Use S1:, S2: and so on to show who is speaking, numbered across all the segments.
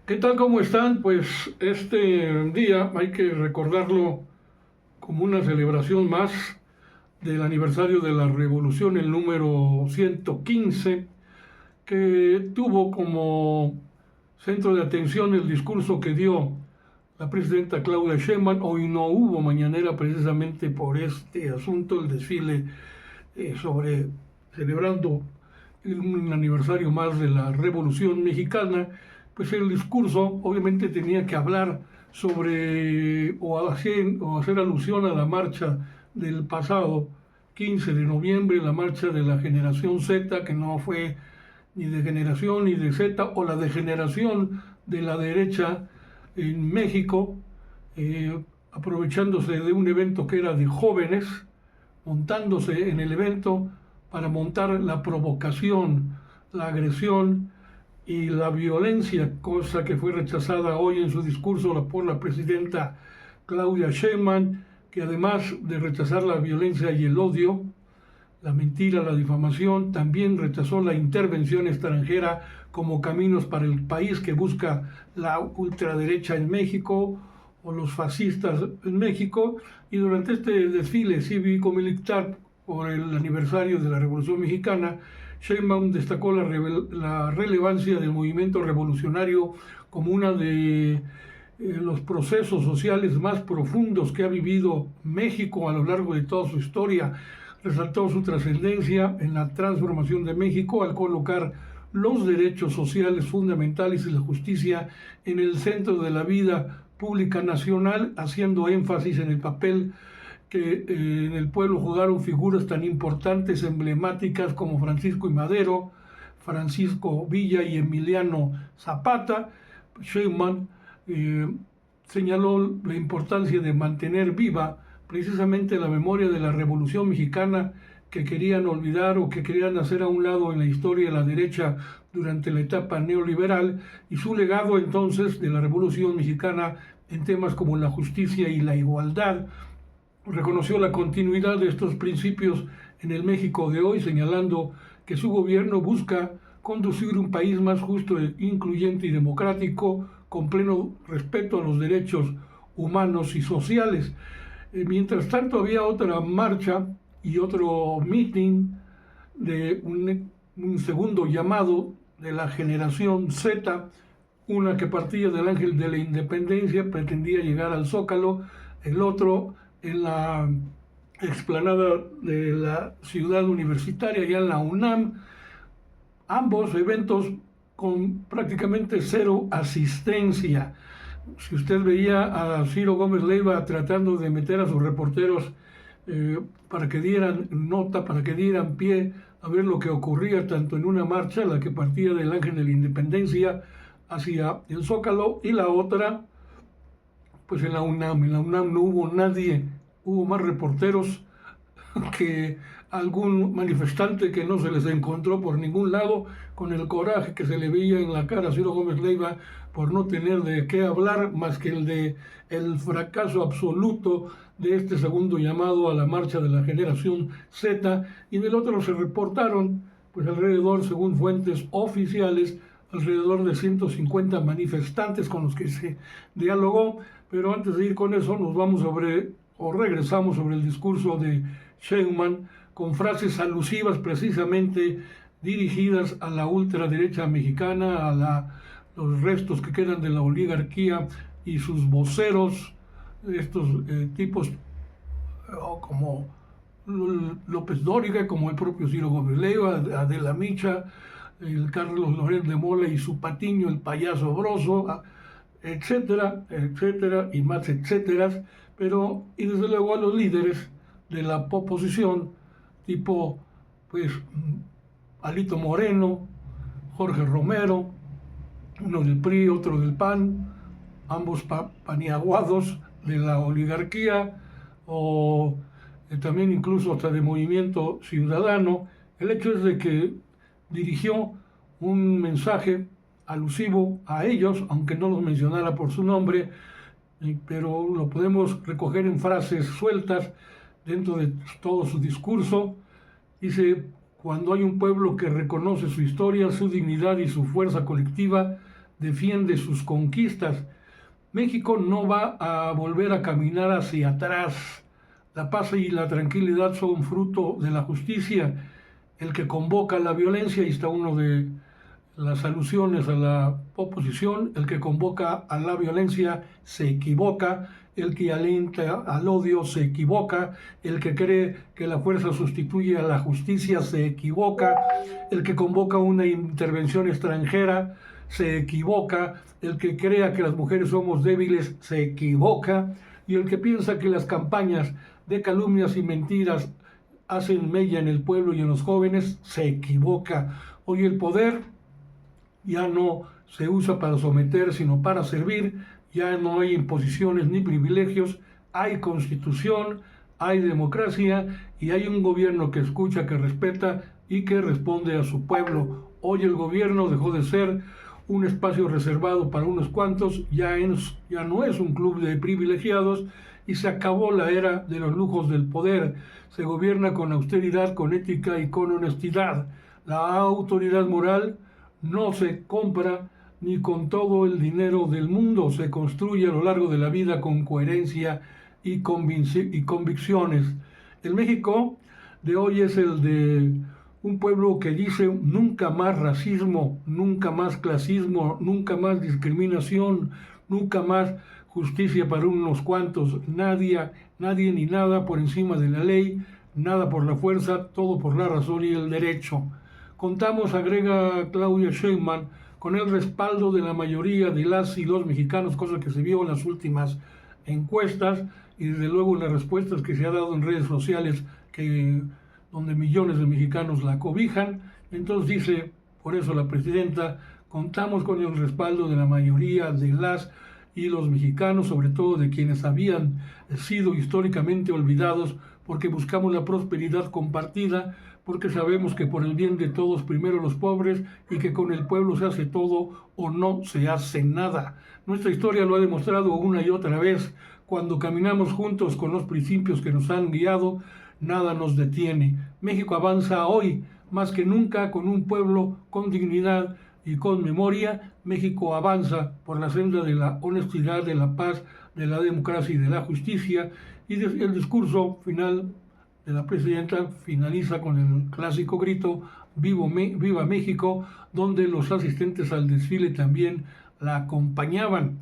S1: ¿Qué tal? ¿Cómo están? Pues este día hay que recordarlo como una celebración más del aniversario de la Revolución, el número 115, que tuvo como centro de atención el discurso que dio la presidenta Claudia Sheinbaum. Hoy no hubo mañanera precisamente por este asunto, el desfile sobre celebrando un aniversario más de la Revolución Mexicana. Pues el discurso obviamente tenía que hablar sobre o hacer alusión a la marcha del pasado 15 de noviembre, la marcha de la generación Z, que no fue ni de generación ni de Z, o la degeneración de la derecha en México, aprovechándose de un evento que era de jóvenes, montándose en el evento para montar la provocación, la agresión y la violencia, cosa que fue rechazada hoy en su discurso por la presidenta Claudia Sheinbaum, que además de rechazar la violencia y el odio, la mentira, la difamación, también rechazó la intervención extranjera como caminos para el país que busca la ultraderecha en México o los fascistas en México. Y durante este desfile cívico-militar por el aniversario de la Revolución Mexicana, Sheinbaum destacó la relevancia del movimiento revolucionario como uno de los procesos sociales más profundos que ha vivido México a lo largo de toda su historia. Resaltó su trascendencia en la transformación de México al colocar los derechos sociales fundamentales y la justicia en el centro de la vida pública nacional, haciendo énfasis en el papel que en el pueblo jugaron figuras tan importantes, emblemáticas como Francisco I. Madero, Francisco Villa y Emiliano Zapata. Sheinbaum señaló la importancia de mantener viva precisamente la memoria de la Revolución Mexicana, que querían olvidar o que querían hacer a un lado en la historia de la derecha durante la etapa neoliberal, y su legado entonces de la Revolución Mexicana en temas como la justicia y la igualdad. Reconoció la continuidad de estos principios en el México de hoy, señalando que su gobierno busca conducir un país más justo, incluyente y democrático, con pleno respeto a los derechos humanos y sociales. Mientras tanto, había otra marcha y otro meeting de un segundo llamado de la generación Z, una que partía del Ángel de la Independencia, pretendía llegar al Zócalo, el otro en la explanada de la ciudad universitaria, ya en la UNAM. Ambos eventos con prácticamente cero asistencia. Si usted veía a Ciro Gómez Leiva tratando de meter a sus reporteros para que dieran nota, para que dieran pie a ver lo que ocurría tanto en una marcha, la que partía del Ángel de la Independencia hacia el Zócalo, y la otra, pues en la UNAM. En la UNAM no hubo nadie, hubo más reporteros que algún manifestante que no se les encontró por ningún lado, con el coraje que se le veía en la cara a Ciro Gómez Leiva por no tener de qué hablar más que el de el fracaso absoluto de este segundo llamado a la marcha de la generación Z. Y del otro se reportaron pues alrededor, según fuentes oficiales, alrededor de 150 manifestantes con los que se dialogó. Pero antes de ir con eso, nos vamos regresamos sobre el discurso de Sheinbaum, con frases alusivas precisamente dirigidas a la ultraderecha mexicana, a los restos que quedan de la oligarquía y sus voceros, estos tipos como López Dóriga, como el propio Ciro Gómez Leiva, Adela Micha, el Carlos Loret de Mola y su patiño, el payaso Broso, etcétera, etcétera, y más etcéteras. Pero, y desde luego a los líderes de la oposición, tipo, pues, Alito Moreno, Jorge Romero, uno del PRI, otro del PAN, ambos paniaguados de la oligarquía, o también incluso hasta de Movimiento Ciudadano. El hecho es de que dirigió un mensaje alusivo a ellos, aunque no los mencionara por su nombre, pero lo podemos recoger en frases sueltas dentro de todo su discurso. Dice: cuando hay un pueblo que reconoce su historia, su dignidad y su fuerza colectiva, defiende sus conquistas. México no va a volver a caminar hacia atrás. La paz y la tranquilidad son fruto de la justicia. El que convoca la violencia, y está uno de las alusiones a la oposición, el que convoca a la violencia se equivoca, el que alienta al odio se equivoca, el que cree que la fuerza sustituye a la justicia se equivoca, el que convoca una intervención extranjera se equivoca, el que crea que las mujeres somos débiles se equivoca, y el que piensa que las campañas de calumnias y mentiras hacen mella en el pueblo y en los jóvenes se equivoca. Hoy el poder ya no se usa para someter, sino para servir. Ya no hay imposiciones ni privilegios, hay constitución, hay democracia y hay un gobierno que escucha, que respeta y que responde a su pueblo. Hoy el gobierno dejó de ser un espacio reservado para unos cuantos, ya no es un club de privilegiados y se acabó la era de los lujos del poder. Se gobierna con austeridad, con ética y con honestidad. La autoridad moral no se compra ni con todo el dinero del mundo, se construye a lo largo de la vida con coherencia y convicciones. El México de hoy es el de un pueblo que dice nunca más racismo, nunca más clasismo, nunca más discriminación, nunca más justicia para unos cuantos, nadie ni nada por encima de la ley, nada por la fuerza, todo por la razón y el derecho. Contamos, agrega Claudia Sheinbaum, con el respaldo de la mayoría de las y los mexicanos, cosa que se vio en las últimas encuestas y desde luego en las respuestas que se ha dado en redes sociales donde millones de mexicanos la cobijan. Entonces dice, por eso la presidenta, contamos con el respaldo de la mayoría de las y los mexicanos, sobre todo de quienes habían sido históricamente olvidados, porque buscamos la prosperidad compartida, porque sabemos que por el bien de todos primero los pobres y que con el pueblo se hace todo o no se hace nada. Nuestra historia lo ha demostrado una y otra vez. Cuando caminamos juntos con los principios que nos han guiado, nada nos detiene. México avanza hoy más que nunca con un pueblo con dignidad y con memoria. México avanza por la senda de la honestidad, de la paz, de la democracia y de la justicia. Y el discurso final de la presidenta finaliza con el clásico grito Viva México, donde los asistentes al desfile también la acompañaban.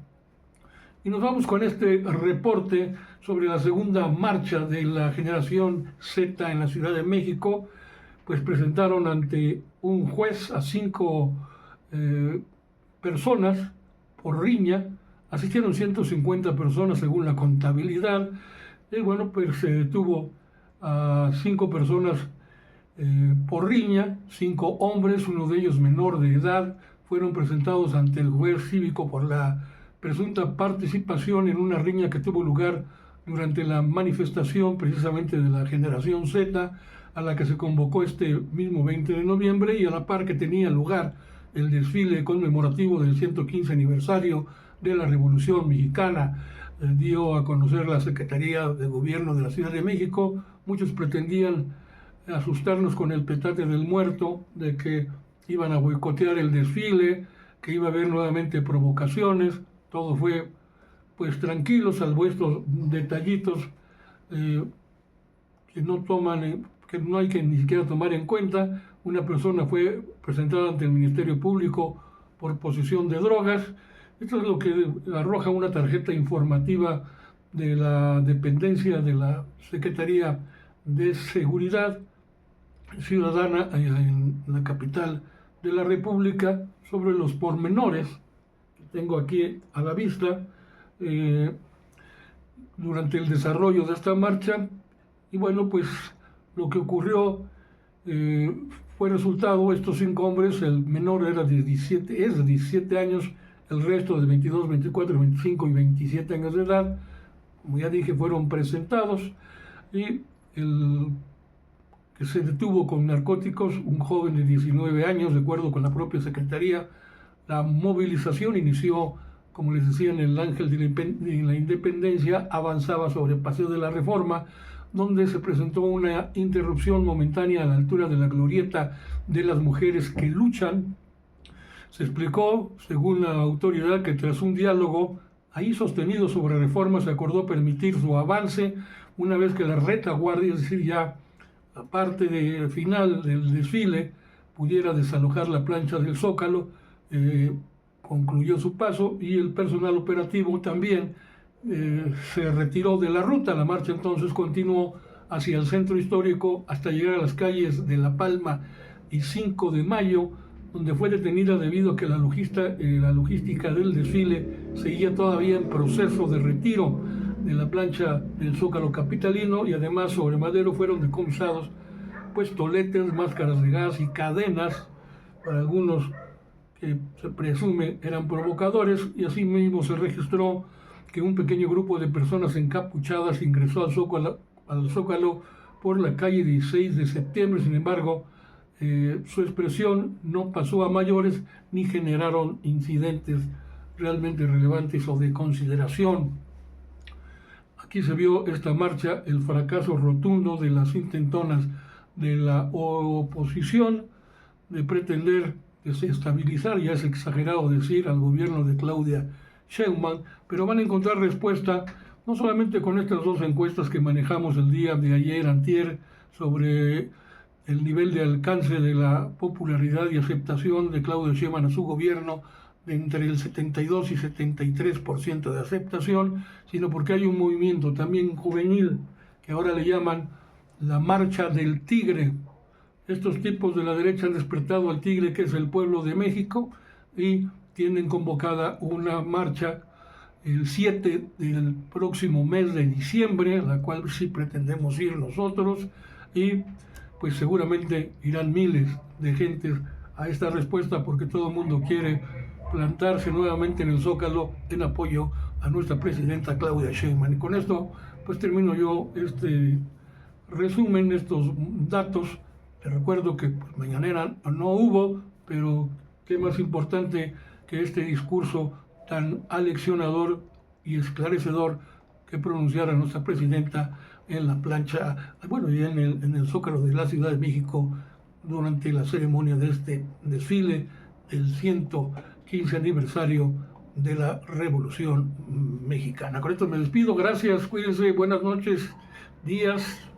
S1: Y nos vamos con este reporte sobre la segunda marcha de la generación Z en la Ciudad de México. Pues presentaron ante un juez a 5 personas por riña. Asistieron 150 personas según la contabilidad. Y bueno, pues se detuvo a 5 personas por riña, 5 hombres, uno de ellos menor de edad, fueron presentados ante el juez cívico por la presunta participación en una riña que tuvo lugar durante la manifestación precisamente de la generación Z, a la que se convocó este mismo 20 de noviembre y a la par que tenía lugar el desfile conmemorativo del 115 aniversario de la Revolución Mexicana. Dio a conocer la Secretaría de Gobierno de la Ciudad de México. Muchos pretendían asustarnos con el petate del muerto, de que iban a boicotear el desfile, que iba a haber nuevamente provocaciones. Todo fue pues tranquilo, salvo estos detallitos que no hay que ni siquiera tomar en cuenta. Una persona fue presentada ante el Ministerio Público por posesión de drogas. Esto es lo que arroja una tarjeta informativa de la dependencia de la Secretaría de Seguridad Ciudadana en la capital de la República sobre los pormenores que tengo aquí a la vista durante el desarrollo de esta marcha. Y bueno, pues lo que ocurrió fue resultado, estos 5 hombres, el menor era de 17 años, el resto de 22, 24, 25 y 27 años de edad, como ya dije, fueron presentados, y el que se detuvo con narcóticos, un joven de 19 años, de acuerdo con la propia Secretaría. La movilización inició, como les decía, en el Ángel de la Independencia, avanzaba sobre Paseo de la Reforma, donde se presentó una interrupción momentánea a la altura de la glorieta de las mujeres que luchan. Se explicó, según la autoridad, que tras un diálogo ahí sostenido sobre reformas se acordó permitir su avance una vez que la retaguardia, es decir, ya la parte final del desfile, pudiera desalojar la plancha del Zócalo. Concluyó su paso y el personal operativo también se retiró de la ruta. La marcha entonces continuó hacia el centro histórico hasta llegar a las calles de La Palma y 5 de Mayo, donde fue detenida debido a que la logística del desfile seguía todavía en proceso de retiro de la plancha del Zócalo capitalino, y además sobre Madero fueron decomisados pues toletes, máscaras de gas y cadenas para algunos que se presume eran provocadores, y asimismo se registró que un pequeño grupo de personas encapuchadas ingresó al Zócalo por la calle 16 de septiembre. Sin embargo, su expresión no pasó a mayores ni generaron incidentes realmente relevantes o de consideración. Aquí se vio esta marcha el fracaso rotundo de las intentonas de la oposición de pretender desestabilizar, ya es exagerado decir, al gobierno de Claudia Sheinbaum, pero van a encontrar respuesta no solamente con estas dos encuestas que manejamos el día de ayer, antier, sobre el nivel de alcance de la popularidad y aceptación de Claudia Sheinbaum a su gobierno, de entre el 72 y 73% de aceptación, sino porque hay un movimiento también juvenil que ahora le llaman la Marcha del Tigre. Estos tipos de la derecha han despertado al tigre, que es el pueblo de México, y tienen convocada una marcha el 7 del próximo mes de diciembre, a la cual sí pretendemos ir nosotros, y pues seguramente irán miles de gentes a esta respuesta, porque todo el mundo quiere plantarse nuevamente en el Zócalo en apoyo a nuestra presidenta Claudia Sheinbaum. Y con esto pues termino yo este resumen, estos datos. Les recuerdo que pues, mañanera no hubo, pero qué más importante que este discurso tan aleccionador y esclarecedor que pronunciara nuestra presidenta en la plancha, bueno, y en el Zócalo de la Ciudad de México durante la ceremonia de este desfile del 115 aniversario de la Revolución Mexicana. Con esto me despido, gracias, cuídense, buenas noches, días.